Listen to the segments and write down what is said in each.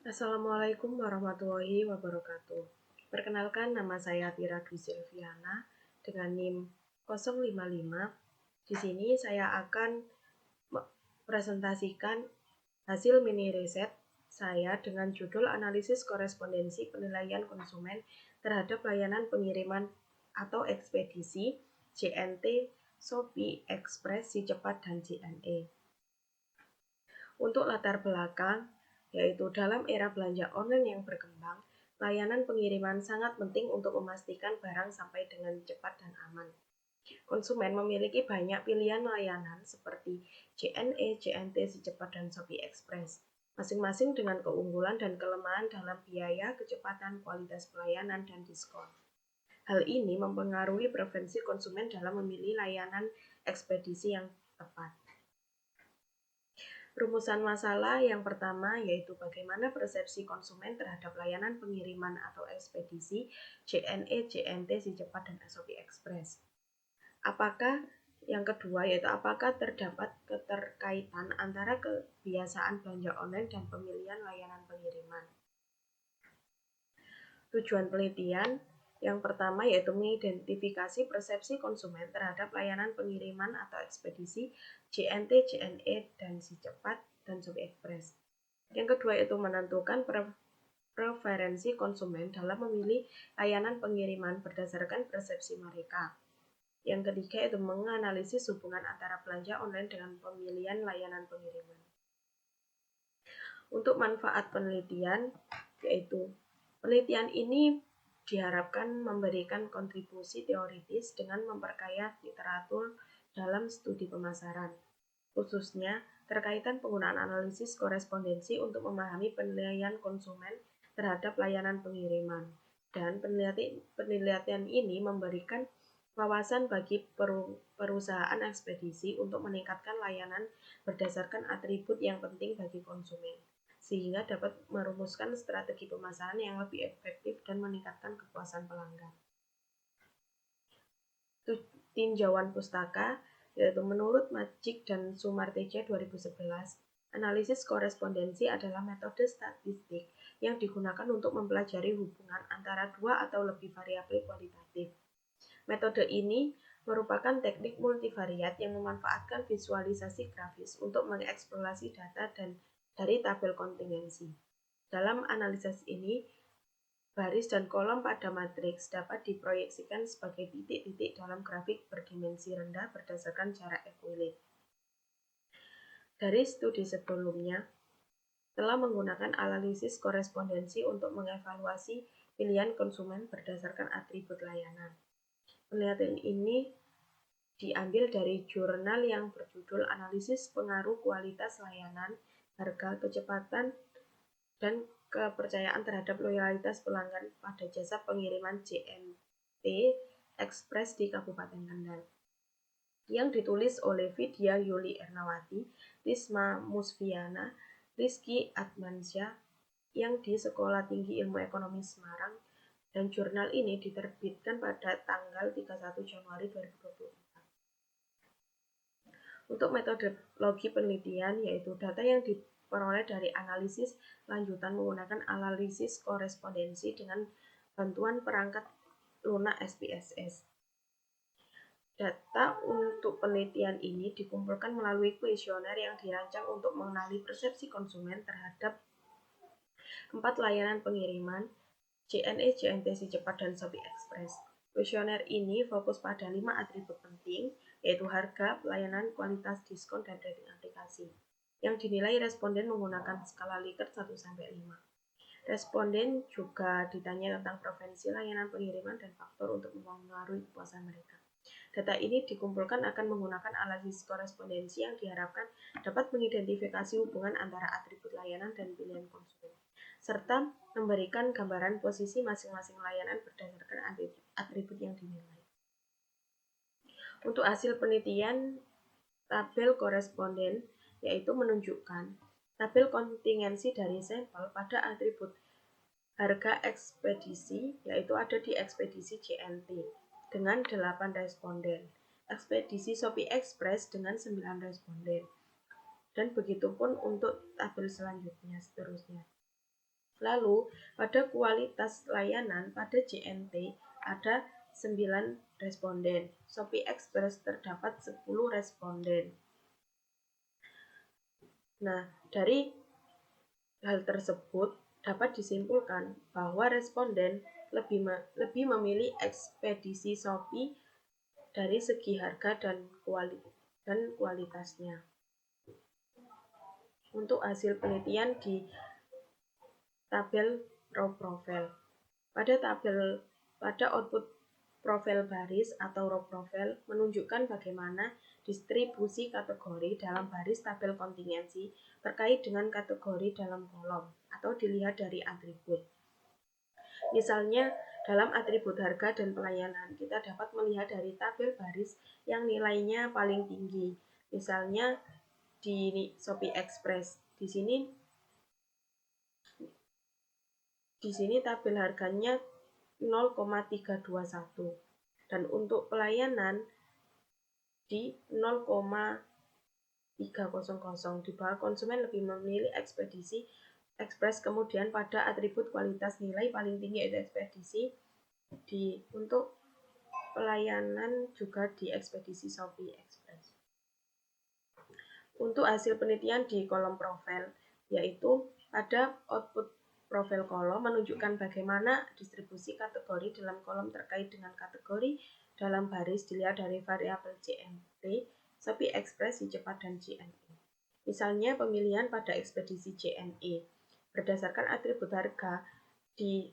Assalamualaikum warahmatullahi wabarakatuh. Perkenalkan, nama saya Tira Dwi Silviana dengan NIM 055. Di sini saya akan presentasikan hasil mini riset saya dengan judul Analisis Korespondensi Penilaian Konsumen terhadap Layanan Pengiriman atau Ekspedisi JNT, Shopee, Express, Si Cepat, dan JNE. Untuk latar belakang, yaitu dalam era belanja online yang berkembang, layanan pengiriman sangat penting untuk memastikan barang sampai dengan cepat dan aman. Konsumen memiliki banyak pilihan layanan seperti JNE, JNT, Si Cepat, dan Shopee Express, masing-masing dengan keunggulan dan kelemahan dalam biaya, kecepatan, kualitas pelayanan, dan diskon. Hal ini mempengaruhi preferensi konsumen dalam memilih layanan ekspedisi yang tepat. Rumusan masalah yang pertama yaitu bagaimana persepsi konsumen terhadap layanan pengiriman atau ekspedisi JNE, JNT, Si Cepat, dan Shopee Express. Yang kedua yaitu apakah terdapat keterkaitan antara kebiasaan belanja online dan pemilihan layanan pengiriman. Tujuan penelitian yang pertama yaitu mengidentifikasi persepsi konsumen terhadap layanan pengiriman atau ekspedisi JNT, JNE, dan Si Cepat, dan Shopee Express. Yang kedua yaitu menentukan preferensi konsumen dalam memilih layanan pengiriman berdasarkan persepsi mereka. Yang ketiga yaitu menganalisis hubungan antara belanja online dengan pemilihan layanan pengiriman. Untuk manfaat penelitian, yaitu penelitian ini diharapkan memberikan kontribusi teoritis dengan memperkaya literatur dalam studi pemasaran, khususnya terkaitan penggunaan analisis korespondensi untuk memahami penilaian konsumen terhadap layanan pengiriman. Dan penelitian ini memberikan wawasan bagi perusahaan ekspedisi untuk meningkatkan layanan berdasarkan atribut yang penting bagi konsumen, sehingga dapat merumuskan strategi pemasaran yang lebih efektif dan meningkatkan kepuasan pelanggan. Tinjauan pustaka, yaitu menurut Magic dan Sumarteja 2011, analisis korespondensi adalah metode statistik yang digunakan untuk mempelajari hubungan antara dua atau lebih variabel kualitatif. Metode ini merupakan teknik multivariat yang memanfaatkan visualisasi grafis untuk mengeksplorasi data dari tabel kontingensi. Dalam analisis ini, baris dan kolom pada matriks dapat diproyeksikan sebagai titik-titik dalam grafik berdimensi rendah berdasarkan jarak ekuilit. Dari studi sebelumnya, telah menggunakan analisis korespondensi untuk mengevaluasi pilihan konsumen berdasarkan atribut layanan. Penelitian ini diambil dari jurnal yang berjudul Analisis Pengaruh Kualitas Layanan, Harga, Kecepatan, dan Kepercayaan terhadap Loyalitas Pelanggan pada Jasa Pengiriman JNT Express di Kabupaten Kendal, yang ditulis oleh Vidya Yuli Ernawati, Risma Musfiana, Rizky Admansyah yang di Sekolah Tinggi Ilmu Ekonomi Semarang, dan jurnal ini diterbitkan pada tanggal 31 Januari 2024. Untuk metodologi penelitian, yaitu data yang diperoleh dari analisis lanjutan menggunakan analisis korespondensi dengan bantuan perangkat lunak SPSS. Data untuk penelitian ini dikumpulkan melalui kuesioner yang dirancang untuk mengenali persepsi konsumen terhadap 4 layanan pengiriman JNE, JNT, Si Cepat, dan Shopee Express. Kuesioner ini fokus pada 5 atribut penting, yaitu harga, pelayanan, kualitas, diskon, dan rating aplikasi, yang dinilai responden menggunakan skala Likert 1-5. Responden juga ditanya tentang preferensi layanan pengiriman dan faktor untuk mempengaruhi kepuasan mereka. Data ini dikumpulkan akan menggunakan analisis korespondensi yang diharapkan dapat mengidentifikasi hubungan antara atribut layanan dan pilihan konsumen, serta memberikan gambaran posisi masing-masing layanan berdasarkan atribut yang dinilai. Untuk hasil penelitian, tabel koresponden yaitu menunjukkan tabel kontingensi dari sampel pada atribut harga ekspedisi, yaitu ada di ekspedisi JNT dengan 8 responden, ekspedisi Shopee Express dengan 9 responden, dan begitupun untuk tabel selanjutnya seterusnya. Lalu, pada kualitas layanan pada JNT ada 9 responden. Shopee Express terdapat 10 responden. Nah, dari hal tersebut dapat disimpulkan bahwa responden lebih memilih ekspedisi Shopee dari segi harga dan kualitasnya. Untuk hasil penelitian di tabel row profile. Pada output profil baris atau row profile menunjukkan bagaimana distribusi kategori dalam baris tabel kontingensi terkait dengan kategori dalam kolom atau dilihat dari atribut. Misalnya, dalam atribut harga dan pelayanan, kita dapat melihat dari tabel baris yang nilainya paling tinggi. Misalnya di Shopee Express. Di sini tabel harganya 0,321 dan untuk pelayanan di 0,300. Di bawah konsumen lebih memilih ekspedisi Express. Kemudian pada atribut kualitas nilai paling tinggi yaitu ekspedisi. Untuk pelayanan juga di ekspedisi Shopee Express. Untuk hasil penelitian di kolom profil, yaitu pada output profil kolom menunjukkan bagaimana distribusi kategori dalam kolom terkait dengan kategori dalam baris dilihat dari variabel JNT, Shopee Express, si cepat, dan JNE. Misalnya pemilihan pada ekspedisi JNE. Berdasarkan atribut harga di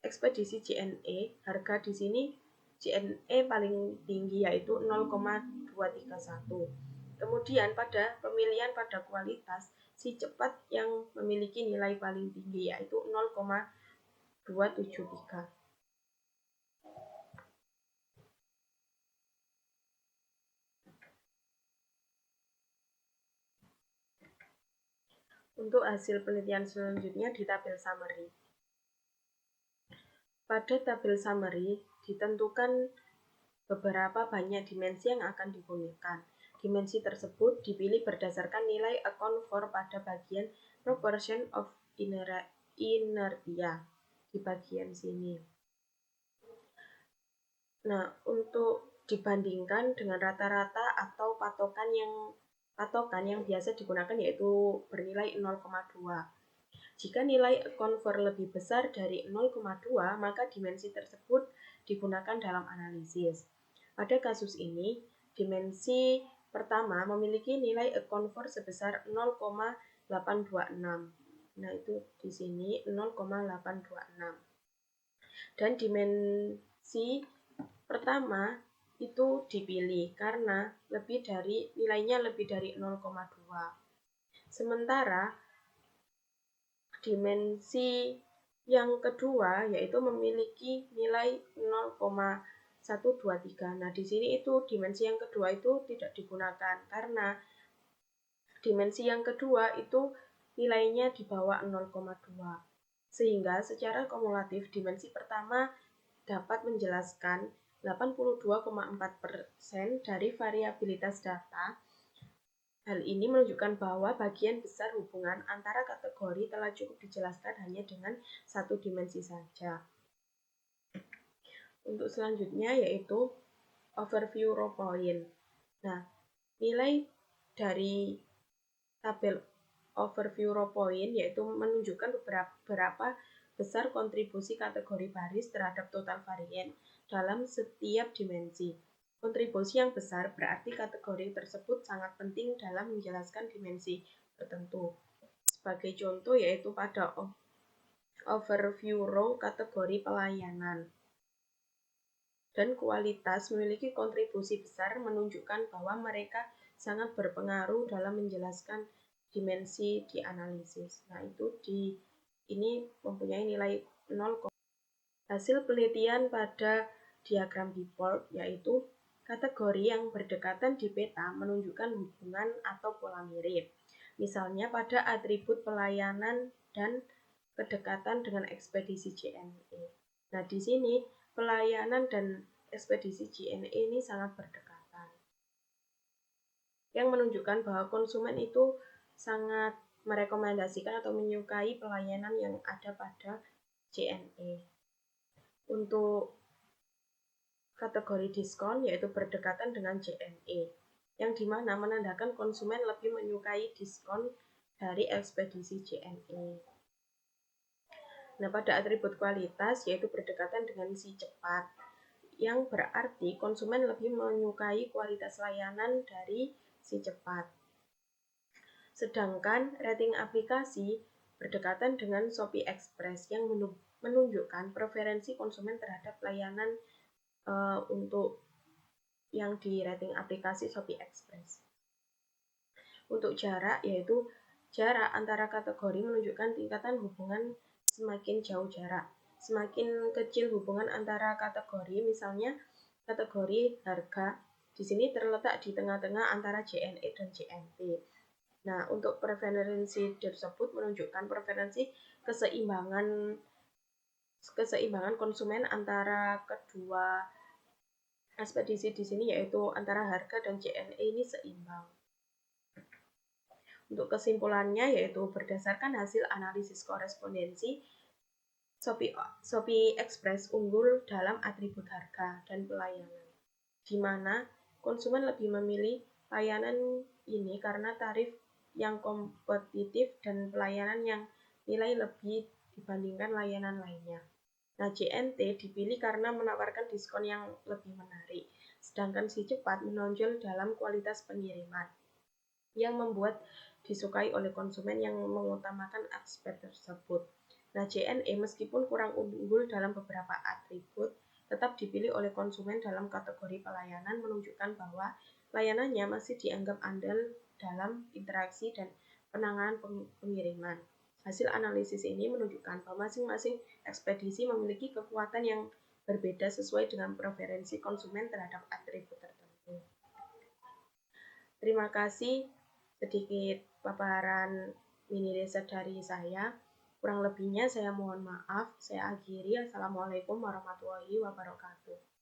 ekspedisi JNE, harga di sini JNE paling tinggi yaitu 0,231. Kemudian pada pemilihan pada kualitas, si cepat yang memiliki nilai paling tinggi yaitu 0,273. Untuk hasil penelitian selanjutnya di tabel summary. Pada tabel summary ditentukan beberapa banyak dimensi yang akan digunakan. Dimensi tersebut dipilih berdasarkan nilai account for pada bagian proportion of inertia di bagian sini. Nah, untuk dibandingkan dengan rata-rata atau patokan yang biasa digunakan yaitu bernilai 0,2. Jika nilai account for lebih besar dari 0,2, maka dimensi tersebut digunakan dalam analisis. Pada kasus ini, dimensi pertama memiliki nilai account for sebesar 0,826. Nah, itu di sini 0,826. Dan dimensi pertama itu dipilih karena nilainya lebih dari 0,2. Sementara dimensi yang kedua yaitu memiliki nilai 0,123. Nah, di sini itu dimensi yang kedua itu tidak digunakan karena dimensi yang kedua itu nilainya di bawah 0,2. Sehingga secara kumulatif dimensi pertama dapat menjelaskan 82,4% dari variabilitas data. Hal ini menunjukkan bahwa bagian besar hubungan antara kategori telah cukup dijelaskan hanya dengan satu dimensi saja. Untuk selanjutnya yaitu overview row point. Nah, nilai dari tabel overview row point yaitu menunjukkan berapa besar kontribusi kategori baris terhadap total varian dalam setiap dimensi. Kontribusi yang besar berarti kategori tersebut sangat penting dalam menjelaskan dimensi tertentu. Sebagai contoh yaitu pada overview row kategori pelayanan dan kualitas memiliki kontribusi besar menunjukkan bahwa mereka sangat berpengaruh dalam menjelaskan dimensi di analisis. Nah, itu ini mempunyai nilai 0. Hasil penelitian pada diagram default yaitu kategori yang berdekatan di peta menunjukkan hubungan atau pola mirip. Misalnya pada atribut pelayanan dan kedekatan dengan ekspedisi JNE. Nah, di sini pelayanan dan ekspedisi JNE ini sangat berdekatan. Yang menunjukkan bahwa konsumen itu sangat merekomendasikan atau menyukai pelayanan yang ada pada JNE. Untuk kategori diskon yaitu berdekatan dengan JNE, yang dimana menandakan konsumen lebih menyukai diskon dari ekspedisi JNE. Nah, pada atribut kualitas yaitu berdekatan dengan si cepat, yang berarti konsumen lebih menyukai kualitas layanan dari si cepat. Sedangkan rating aplikasi berdekatan dengan Shopee Express yang menunjukkan preferensi konsumen terhadap layanan untuk yang di rating aplikasi Shopee Express. Untuk jarak, yaitu jarak antara kategori menunjukkan tingkatan hubungan semakin jauh jarak. Semakin kecil hubungan antara kategori, misalnya kategori harga, di sini terletak di tengah-tengah antara JNE dan JNT. Nah, untuk preferensi tersebut menunjukkan preferensi keseimbangan konsumen antara kedua ekspedisi di sini, yaitu antara harga dan JNE ini seimbang. Untuk kesimpulannya yaitu berdasarkan hasil analisis korespondensi, Shopee Express unggul dalam atribut harga dan pelayanan, di mana konsumen lebih memilih layanan ini karena tarif yang kompetitif dan pelayanan yang nilai lebih dibandingkan layanan lainnya. Nah, JNT dipilih karena menawarkan diskon yang lebih menarik, sedangkan si cepat menonjol dalam kualitas pengiriman, yang membuat disukai oleh konsumen yang mengutamakan aspek tersebut. Nah, JNE meskipun kurang unggul dalam beberapa atribut, tetap dipilih oleh konsumen dalam kategori pelayanan, menunjukkan bahwa layanannya masih dianggap andal dalam interaksi dan penanganan pengiriman. Hasil analisis ini menunjukkan bahwa masing-masing ekspedisi memiliki kekuatan yang berbeda sesuai dengan preferensi konsumen terhadap atribut tertentu. Terima kasih, sedikit paparan mini riset dari saya. Kurang lebihnya saya mohon maaf. Saya akhiri. Assalamualaikum warahmatullahi wabarakatuh.